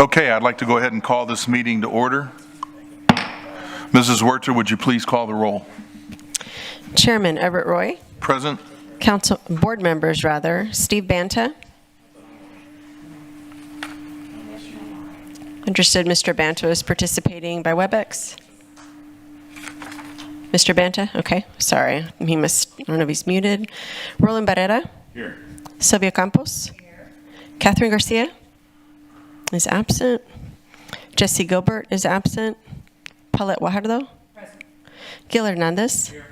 Okay, I'd like to go ahead and call this meeting to order. Mrs. Werter, would you please call the roll? Chairman Everett Roy. Present. Council board members, Steve Banta. Understood Mr. Banta is participating by WebEx. Mr. Banta? Okay, sorry. He must, I don't know if he's muted. Roland Barrera? Here. Sylvia Campos? Here. Catherine Garcia? Is absent. Jesse Gilbert is absent. Paulette Guajardo? Present. Gil Hernandez? Here.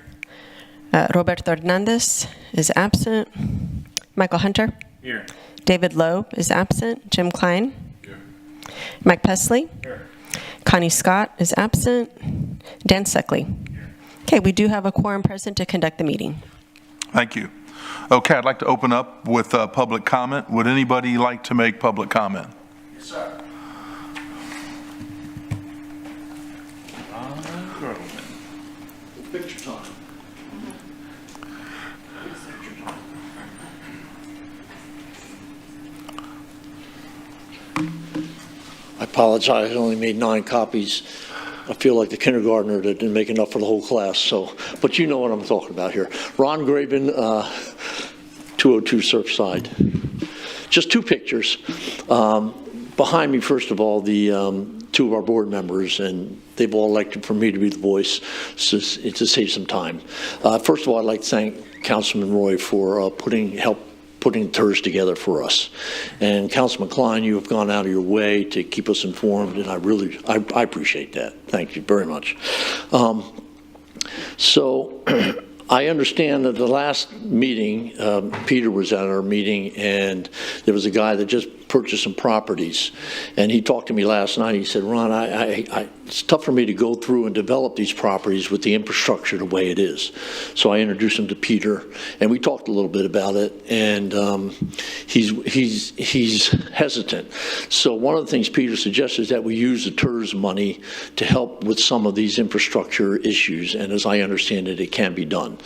Roberto Hernandez is absent. Michael Hunter? Here. David Loeb is absent. Jim Klein? Here. Mike Pesley? Here. Connie Scott is absent. Dan Suckley? Here. Okay, we do have a quorum present to conduct the meeting. Thank you. Okay, I'd like to open up with public comment. Would anybody like to make public comment? Yes, sir. Picture time. I apologize, I only made 9 copies. I feel like the kindergartner that didn't make enough for the whole class, so, but you know what I'm talking about here. Ron Graben, 202 Surfside. Just 2 pictures. Behind me, first of all, the 2 of our board members, and they've all elected for me to be the voice to save some time. First of all, I'd like to thank Councilman Roy for putting TIRZ together for us. And Councilman Klein, you have gone out of your way to keep us informed, and I appreciate that. Thank you very much. So I understand that the last meeting, Peter was at our meeting, and there was a guy that just purchased some properties, and he talked to me last night. He said, Ron, it's tough for me to go through and develop these properties with the infrastructure the way it is. So I introduced him to Peter, and we talked a little bit about it, and he's hesitant. So one of the things Peter suggested is that we use the TIRZ money to help with some of these infrastructure issues, and as I understand it, it can be done.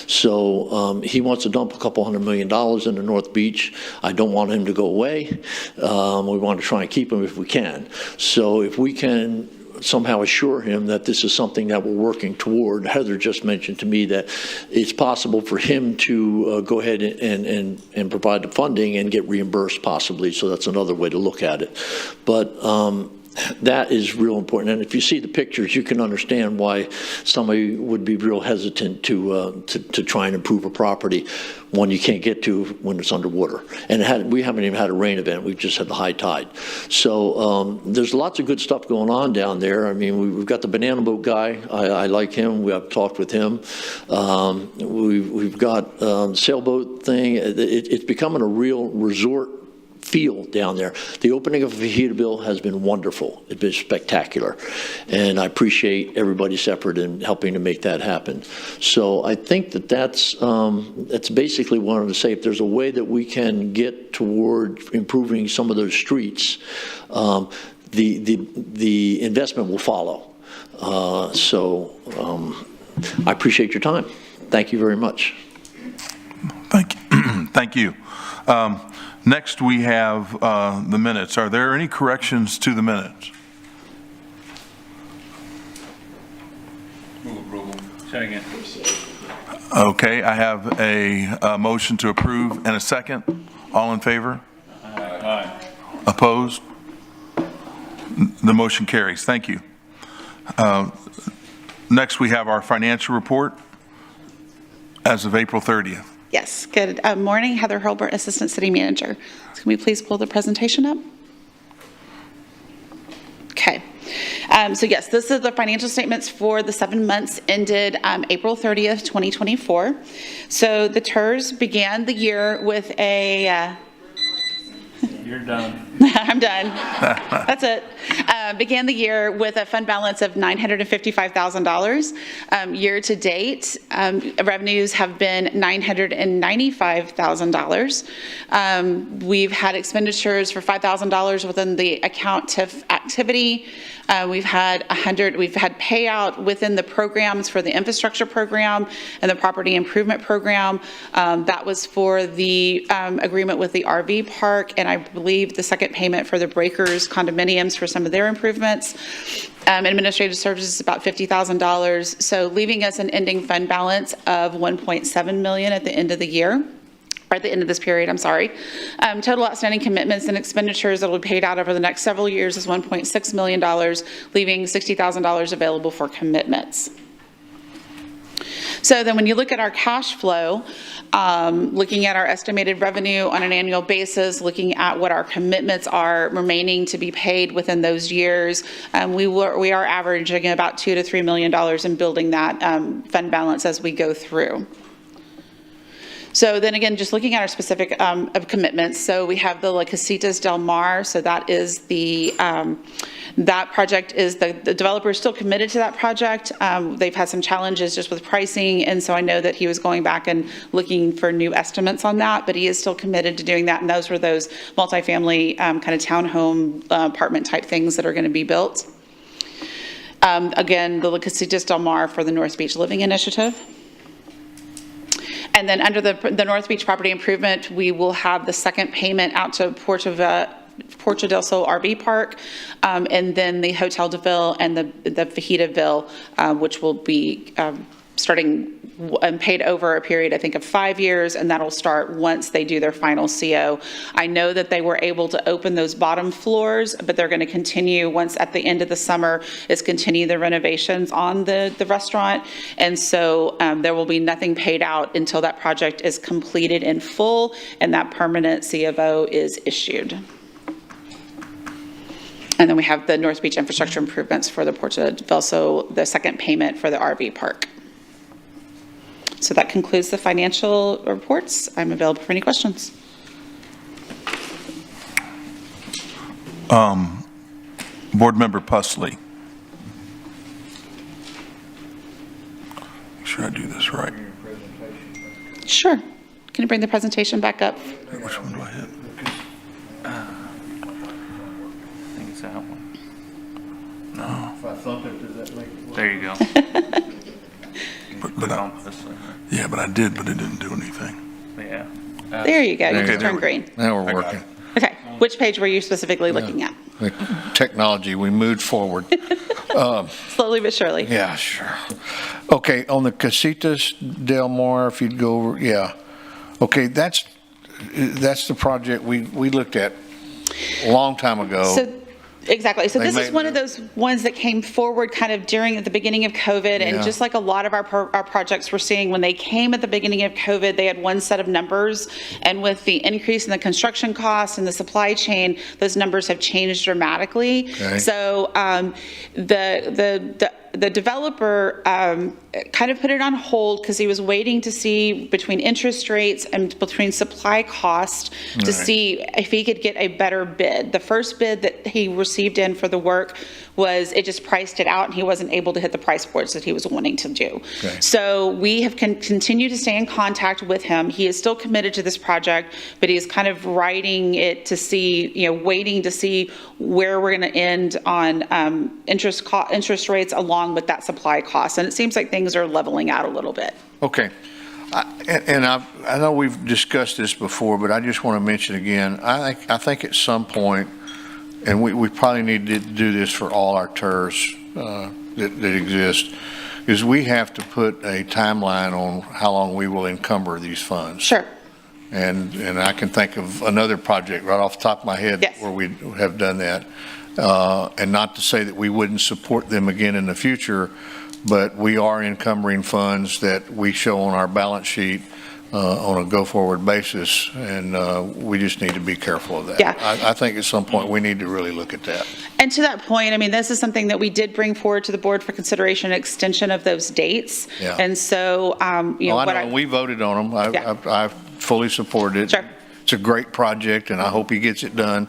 So he wants to dump a couple $100 million into North Beach. I don't want him to go away. We want to try and keep him if we can. So if we can somehow assure him that this is something that we're working toward. Heather just mentioned to me that it's possible for him to go ahead and provide the funding and get reimbursed possibly. So that's another way to look at it. But that is real important. And if you see the pictures, you can understand why somebody would be real hesitant to try and improve a property, one you can't get to when it's underwater. And we haven't even had a rain event. We've just had the high tide. So there's lots of good stuff going on down there. I mean, we've got the banana boat guy. I like him. We have talked with him. We've got sailboat thing. It's becoming a real resort feel down there. The opening of Vegetabil has been wonderful. It's been spectacular. And I appreciate everybody's effort in helping to make that happen. So I think that's basically what I wanted to say. If there's a way that we can get toward improving some of those streets, the investment will follow. I appreciate your time. Thank you very much. Thank you. Thank you. Next, we have the minutes. Are there any corrections to the minutes? Move approval. Second. Okay, I have a motion to approve and a second. All in favor? Aye. Opposed? The motion carries. Thank you. Next, we have our financial report as of April 30th. Yes, good morning. Heather Hurlburt, Assistant City Manager. So can we please pull the presentation up? Okay. So yes, this is the financial statements for the 7 months ended April 30th, 2024. So the TIRZ began the year with a... You're done. I'm done. That's it. Began the year with a fund balance of $955,000. Year to date, revenues have been $995,000. We've had expenditures for $5,000 within the account TIF activity. We've had payout within the programs for the infrastructure program and the property improvement program. That was for the agreement with the RV park, and I believe, the second payment for the breakers condominiums for some of their improvements. Administrative services is about $50,000. So leaving us an ending fund balance of $1.7 million at the end of the year. Or at the end of this period, I'm sorry. Total outstanding commitments and expenditures that will be paid out over the next several years is $1.6 million, leaving $60,000 available for commitments. So then when you look at our cash flow, looking at our estimated revenue on an annual basis, looking at what our commitments are remaining to be paid within those years, we are averaging about $2 to $3 million in building that fund balance as we go through. So then again, just looking at our specific of commitments, so we have the La Casitas Del Mar, so that is the, that project is, the developer is still committed to that project. They've had some challenges just with pricing, and so I know that he was going back and looking for new estimates on that, but he is still committed to doing that, and those were those multifamily kind of townhome apartment type things that are going to be built. Again, the La Casitas Del Mar for the North Beach Living Initiative. And then under the North Beach property improvement, we will have the second payment out to Porto del Sol RV Park, and then the Hotel de Ville and the Fajita Ville, which will be starting and paid over a period, I think, of 5 years, and that'll start once they do their final CO. I know that they were able to open those bottom floors, but they're going to continue once at the end of the summer is continue the renovations on the restaurant. And so there will be nothing paid out until that project is completed in full and that permanent CFO is issued. And then we have the North Beach infrastructure improvements for the Porto del Sol, the second payment for the RV park. So that concludes the financial reports. I'm available for any questions. Board Member Pusley. Make sure I do this right. Sure. Can you bring the presentation back up? Which one do I hit? I think it's that one. No. If I thump it, does that make it work? There you go. But Click I, on this one. yeah, but I did, but it didn't do anything. Yeah. There you go. You Okay, just there turned we green. Now I we're got working. Okay. Which page were you specifically looking at? The technology, we moved forward. Slowly but surely. Yeah, sure. Okay, on the Casitas Del Mar, if you'd go over, yeah. Okay, that's the project we looked at a long time ago. So, exactly. So They this is made one of the- those ones that came forward kind of at the beginning of COVID. And Yeah. just like a lot of our projects we're seeing, when they came at the beginning of COVID, they had one set of numbers. And with the increase in the construction costs and the supply chain, those numbers have changed dramatically. Okay. So the developer kind of put it on hold because he was waiting to see between interest rates and between supply cost to Right. see if he could get a better bid. The first bid that he received in for the work was, it just priced it out and he wasn't able to hit the price points that he was wanting to do. Okay. So we have continued to stay in contact with him. He is still committed to this project, but he is kind of writing it to see, waiting to see where we're going to end on interest rates along with that supply cost. And it seems like things are leveling out a little bit. Okay. I know we've discussed this before, but I just want to mention again, I think at some point, and we probably need to do this for all our TIRZ that exist, is we have to put a timeline on how long we will encumber these funds. Sure. And I can think of another project right off the top of my head Yes. where we have done that. And not to say that we wouldn't support them again in the future, but we are encumbering funds that we show on our balance sheet on a go-forward basis, and we just need to be careful of that. Yeah. I think at some point we need to really look at that. And to that point, I mean, this is something that we did bring forward to the board for consideration, extension of those dates. Yeah. And so, Well, I know, we voted on them. Yeah. I fully support it. Sure. It's a great project, and I hope he gets it done.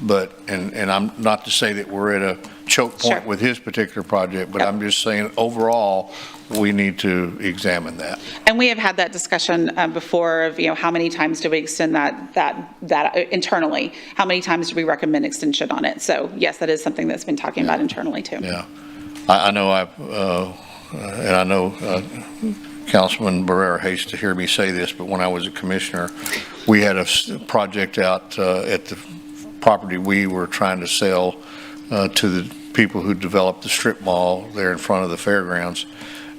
But, and I'm not to say that we're at a choke point Sure. with his particular project, but Yep. I'm just saying overall, we need to examine that. And we have had that discussion before of, how many times do we extend that internally? How many times do we recommend extension on it? So yes, that is something that's been talking about internally too. Yeah. I know Councilman Barrera hates to hear me say this, but when I was a commissioner, we had a project out at the property we were trying to sell to the people who developed the strip mall there in front of the fairgrounds.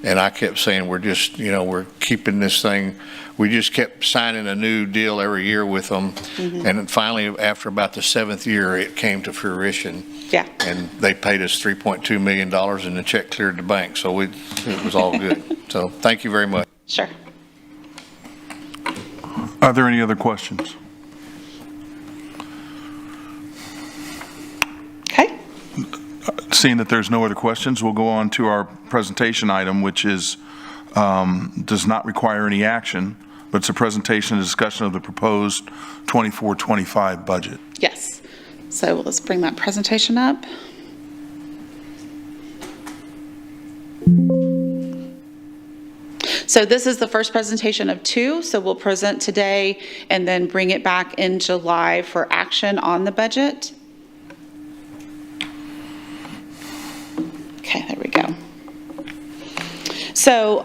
And I kept saying, we're just, we're keeping this thing. We just kept signing a new deal every year with them. And then finally, after about the 7th year, it came to fruition. Yeah. And they paid us $3.2 million and the check cleared the bank. So it was all good. So thank you very much. Sure. Are there any other questions? Okay. Seeing that there's no other questions, we'll go on to our presentation item, which is, does not require any action, but it's a presentation and discussion of the proposed 24-25 budget. Yes. So let's bring that presentation up. So this is the first presentation of 2. So we'll present today and then bring it back in July for action on the budget. Okay, there we go. So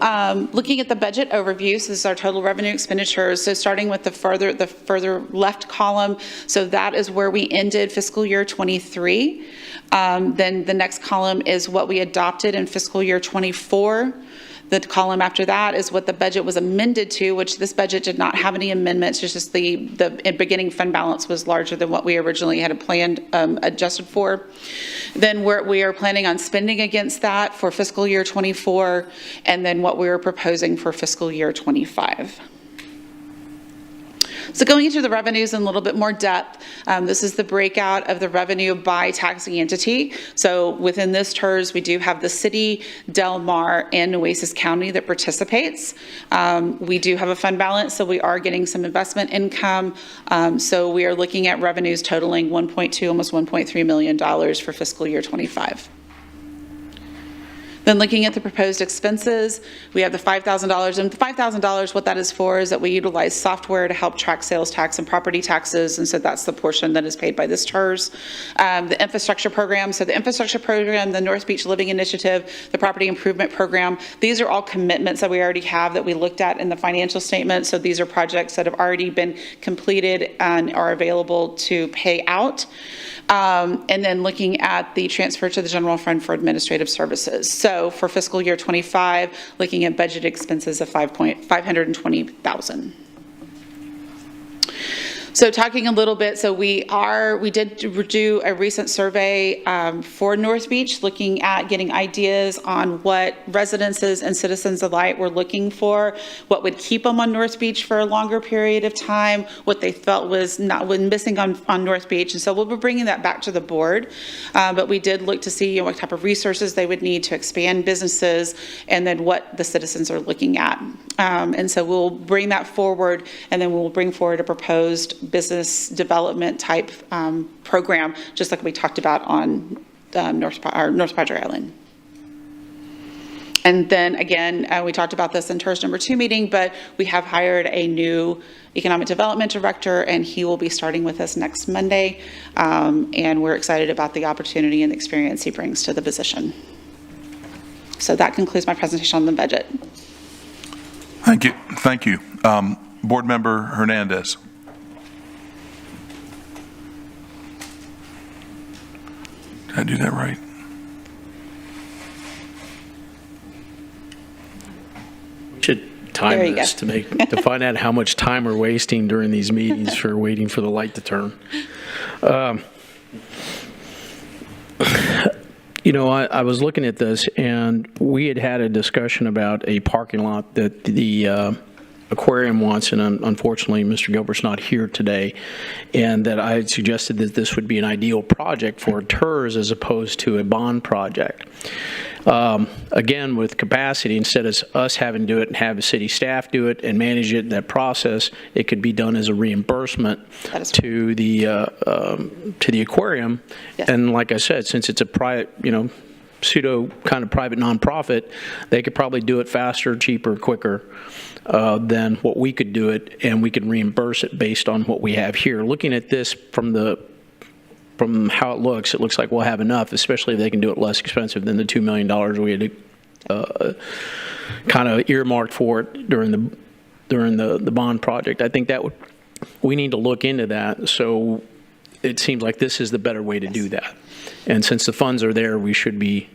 looking at the budget overview, so this is our total revenue expenditures. So starting with the further left column, so that is where we ended fiscal year 23. Then the next column is what we adopted in fiscal year 24. The column after that is what the budget was amended to, which this budget did not have any amendments. It's just the beginning fund balance was larger than what we originally had planned, adjusted for. Then we are planning on spending against that for fiscal year 24, and then what we are proposing for fiscal year 25. So going into the revenues in a little bit more depth, this is the breakout of the revenue by taxing entity. So within this TIRZ, we do have the city, Del Mar, and Nueces County that participates. We do have a fund balance, so we are getting some investment income. So we are looking at revenues totaling $1.2, almost $1.3 million for fiscal year 25. Then looking at the proposed expenses, we have the $5,000. And the $5,000, what that is for is that we utilize software to help track sales tax and property taxes. And so that's the portion that is paid by this TIRZ. The infrastructure program, so the infrastructure program, the North Beach Living Initiative, the property improvement program, these are all commitments that we already have that we looked at in the financial statement. So these are projects that have already been completed and are available to pay out. And then looking at the transfer to the general fund for administrative services. So for fiscal year 25, looking at budget expenses of $520,000. So talking a little bit, so we did do a recent survey for North Beach, looking at getting ideas on what residences and citizens alike were looking for, what would keep them on North Beach for a longer period of time, what they felt was missing on North Beach. And so we'll be bringing that back to the board. But we did look to see what type of resources they would need to expand businesses, and then what the citizens are looking at. And so we'll bring that forward, and then we'll bring forward a proposed business development type program, just like we talked about on North Padre Island. And then again, we talked about this in TIRZ number 2 meeting, but we have hired a new economic development director, and he will be starting with us next Monday. And we're excited about the opportunity and the experience he brings to the position. So that concludes my presentation on the budget. Thank you. Thank you. Board Member Hernandez. Did I do that right? We should time There you this go. to find out how much time we're wasting during these meetings for waiting for the light to turn. I was looking at this, and we had a discussion about a parking lot that the aquarium wants, and unfortunately, Mr. Gilbert's not here today, and that I had suggested that this would be an ideal project for a TIRZ as opposed to a bond project. Again, with capacity, instead of us having to do it and have the city staff do it and manage it, that process, it could be done as a reimbursement to the aquarium. Yes. And like I said, since it's a private, pseudo kind of private nonprofit, they could probably do it faster, cheaper, quicker than what we could do it, and we can reimburse it based on what we have here. Looking at this from how it looks like we'll have enough, especially if they can do it less expensive than the $2 million we had kind of earmarked for it during the bond project. I think we need to look into that. So it seems like this is the better way to do that. And since the funds are there, we should be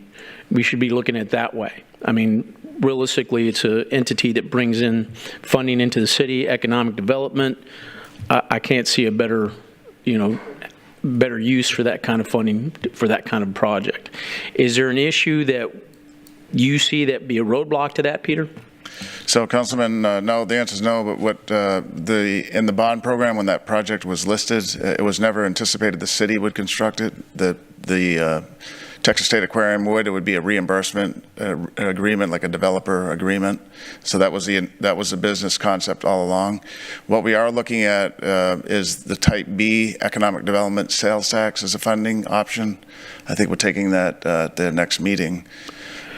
looking at it that way. I mean, realistically, it's an entity that brings in funding into the city, economic development. I can't see a better use for that kind of funding for that kind of project. Is there an issue that you see that be a roadblock to that, Peter? So, Councilman, no, the answer is no, but what in the bond program, when that project was listed, it was never anticipated the city would construct it. The Texas State Aquarium would. It would be a reimbursement agreement, like a developer agreement. So that was the business concept all along. What we are looking at is the Type B economic development sales tax as a funding option. I think we're taking that at the next meeting.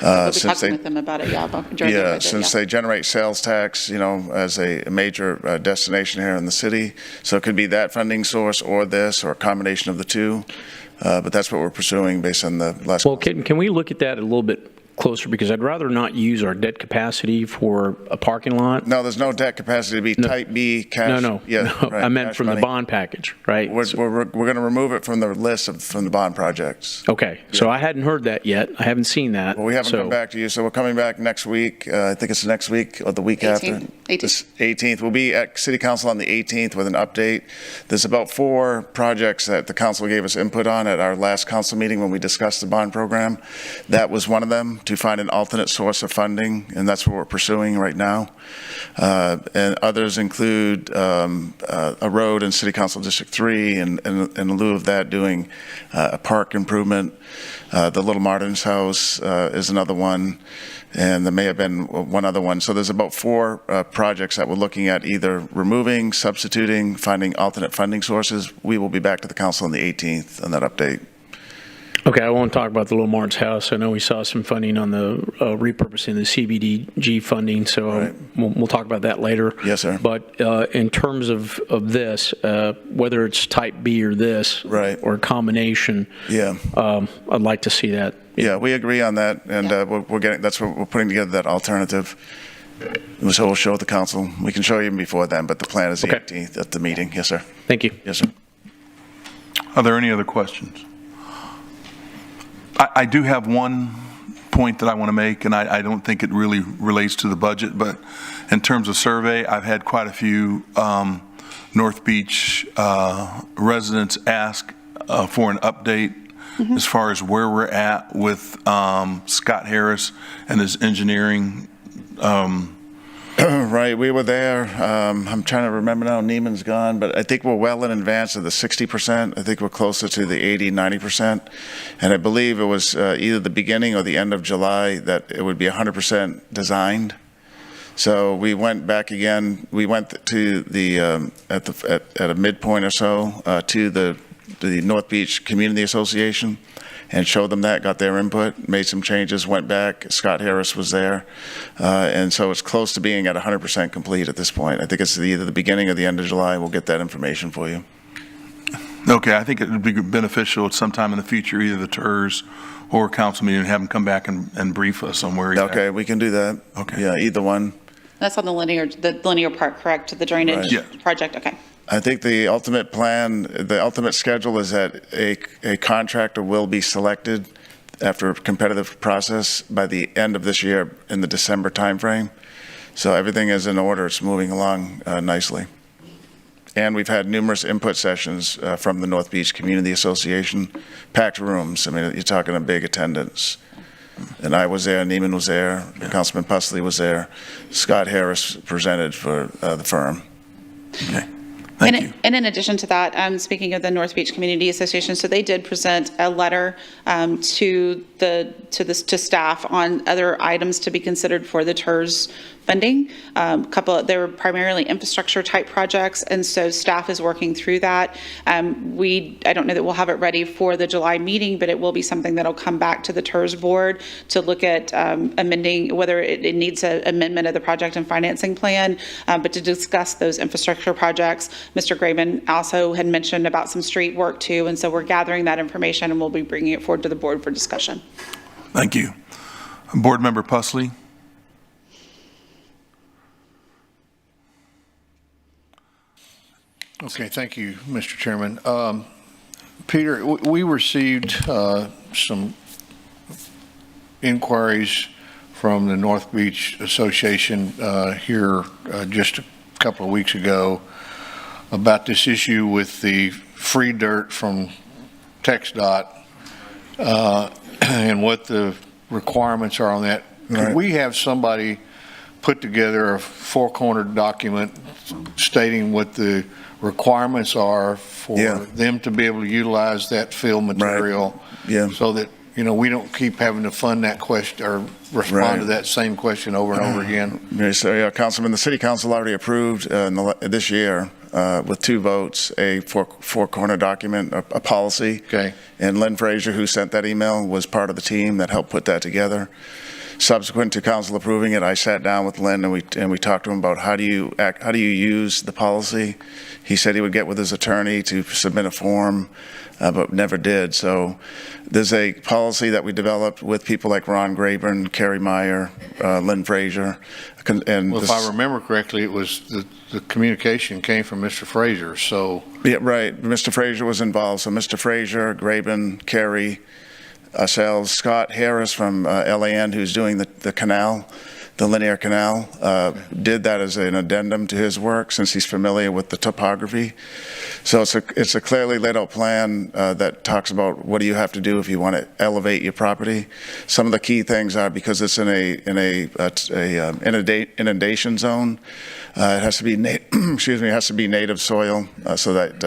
We'll be talking with them about it, during the budget, since they generate sales tax, as a major destination here in the city. So it could be that funding source or this, or a combination of the two. But that's what we're pursuing based on the last. Well, can we look at that a little bit closer? Because I'd rather not use our debt capacity for a parking lot. No, there's no debt capacity to be Type B cash. No. Right, I meant from money. the bond package, right? We're going to remove it from the list from the bond projects. Okay, so I hadn't heard that yet. I haven't seen that. Well, we haven't come back to you, so we're coming back next week. I think it's next week or the week 18th. after. 18th. We'll be at City Council on the 18th with an update. There's about 4 projects that the council gave us input on at our last council meeting when we discussed the bond program. That was one of them, to find an alternate source of funding, and that's what we're pursuing right now. And others include a road in City Council District 3, and in lieu of that, doing a park improvement. The Little Martin's House is another one, and there may have been one other one. So there's about 4 projects that we're looking at, either removing, substituting, finding alternate funding sources. We will be back to the council on the 18th on that update. Okay, I won't talk about the Little Martin's House. I know we saw some funding on the repurposing the CBDG funding, so Right. we'll talk about that later. Yes, sir. But in terms of this, whether it's Type B or this, Right. or a combination, Yeah. I'd like to see that. Yeah, we agree on that, and that's what we're putting together, that alternative. So we'll show the council. We can show you before then, but the plan is the Okay. 18th at the meeting. Yes, sir. Thank you. Yes, sir. Are there any other questions? I do have one point that I want to make, and I don't think it really relates to the budget, but in terms of survey, I've had quite a few North Beach residents ask for an update as far as where we're at with Scott Harris and his engineering. Right, we were there. I'm trying to remember now, Neiman's gone, but I think we're well in advance of the 60%. I think we're closer to the 80, 90%. And I believe it was either the beginning or the end of July that it would be 100% designed. So we went back again. We went to the, at a midpoint or so, to the North Beach Community Association, and showed them that, got their input, made some changes, went back. Scott Harris was there. And so it's close to being at 100% complete at this point. I think it's either the beginning or the end of July. We'll get that information for you. Okay, I think it would be beneficial at some time in the future, either the TIRZ or council meeting, have him come back and brief us on where he's at. Okay, we can do that. Okay. Yeah, either one. That's on the linear part, correct? The drainage Right. Yeah. project, okay. I think the ultimate plan, the ultimate schedule is that a contractor will be selected after a competitive process by the end of this year in the December timeframe. So everything is in order. It's moving along nicely. And we've had numerous input sessions from the North Beach Community Association, packed rooms. I mean, you're talking a big attendance. And I was there, Neiman was there, Councilman Pusley was there, Scott Harris presented for the firm. Okay. Thank you. And in addition to that, speaking of the North Beach Community Association, so they did present a letter to staff on other items to be considered for the TIRZ funding. They were primarily infrastructure type projects, and so staff is working through that. I don't know that we'll have it ready for the July meeting, but it will be something that'll come back to the TIRZ board to look at amending, whether it needs an amendment of the project and financing plan, but to discuss those infrastructure projects. Mr. Graven also had mentioned about some street work too, and so we're gathering that information and we'll be bringing it forward to the board for discussion. Thank you. Board Member Pusley? Okay, thank you, Mr. Chairman. Peter, we received some inquiries from the North Beach Association here just a couple of weeks ago about this issue with the free dirt from TxDOT and what the requirements are on that. Could we have somebody put together a four-cornered document stating what the requirements are for them to be able to utilize that fill material? Yeah. So that, you know, we don't keep having to fund that question or respond to that same question over and over again. So, yeah, Councilman, the City Council already approved this year with 2 votes, a four-corner document, a policy. Okay. And Lynn Frazier, who sent that email, was part of the team that helped put that together. Subsequent to council approving it, I sat down with Lynn and we talked to him about how do you use the policy. He said he would get with his attorney to submit a form, but never did. So there's a policy that we developed with people like Ron Graben, Kerry Meyer, Lynn Frazier. And Well, if I remember correctly, it was the communication came from Mr. Frazier, so. Yeah, right. Mr. Frazier was involved. So Mr. Frazier, Graben, Kerry, ourselves, Scott Harris from LAN, who's doing the canal, the linear canal, did that as an addendum to his work since he's familiar with the topography. So it's a clearly laid out plan that talks about what do you have to do if you want to elevate your property. Some of the key things are because it's in a inundation zone. It has to be excuse me, it has to be native soil so that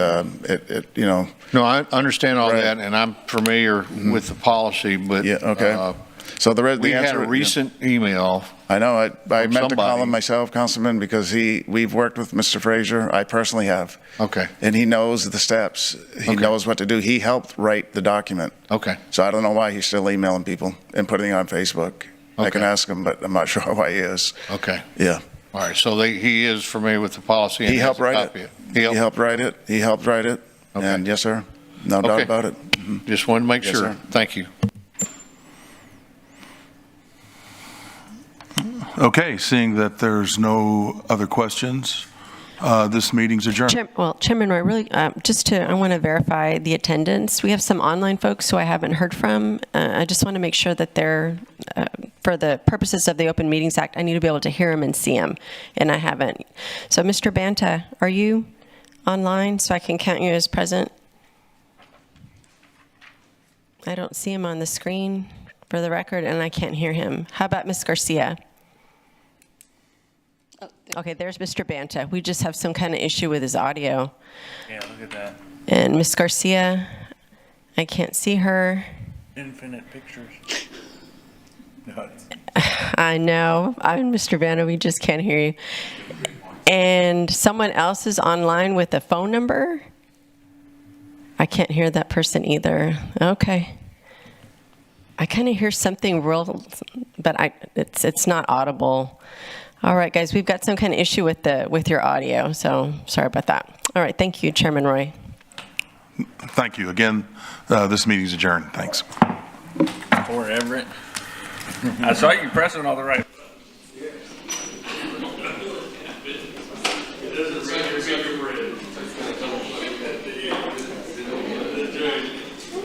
it you know. No, I understand all that, and I'm familiar with the policy, but. Yeah. Okay. So we had a recent email. I know. I meant to call somebody. him myself, Councilman, because we've worked with Mr. Frazier. I personally have. Okay. And he knows the steps. He knows what to do. He helped write the document. Okay. So I don't know why he's still emailing people and putting it on Facebook. I can Okay. ask him, but I'm not sure why he is. Okay. Yeah. All right, so he is familiar with the policy. And He helped has a write copy it. of it. He helped write it. He helped write it. Okay. And yes, sir. No doubt Okay. about it. Just wanted to make Yes, sure. sir. Thank you. Okay, seeing that there's no other questions, this meeting's adjourned. Chairman Roy, really, I want to verify the attendance. We have some online folks who I haven't heard from. I just want to make sure that they're, for the purposes of the Open Meetings Act, I need to be able to hear them and see them, and I haven't. So, Mr. Banta, are you online so I can count you as present? I don't see him on the screen for the record, and I can't hear him. How about Ms. Garcia? Okay, there's Mr. Banta. We just have some kind of issue with his audio. Yeah, look at that. And Ms. Garcia, I can't see her. Infinite pictures. No, it's- I know. I'm Mr. Banta. We just can't hear you. And someone else is online with a phone number? I can't hear that person either. Okay. I kind of hear something real, but it's not audible. All right, guys, we've got some kind of issue with your audio, so sorry about that. All right, thank you, Chairman Roy. Thank you. Again, this meeting's adjourned. Thanks. Poor Everett. I saw you pressing all the right.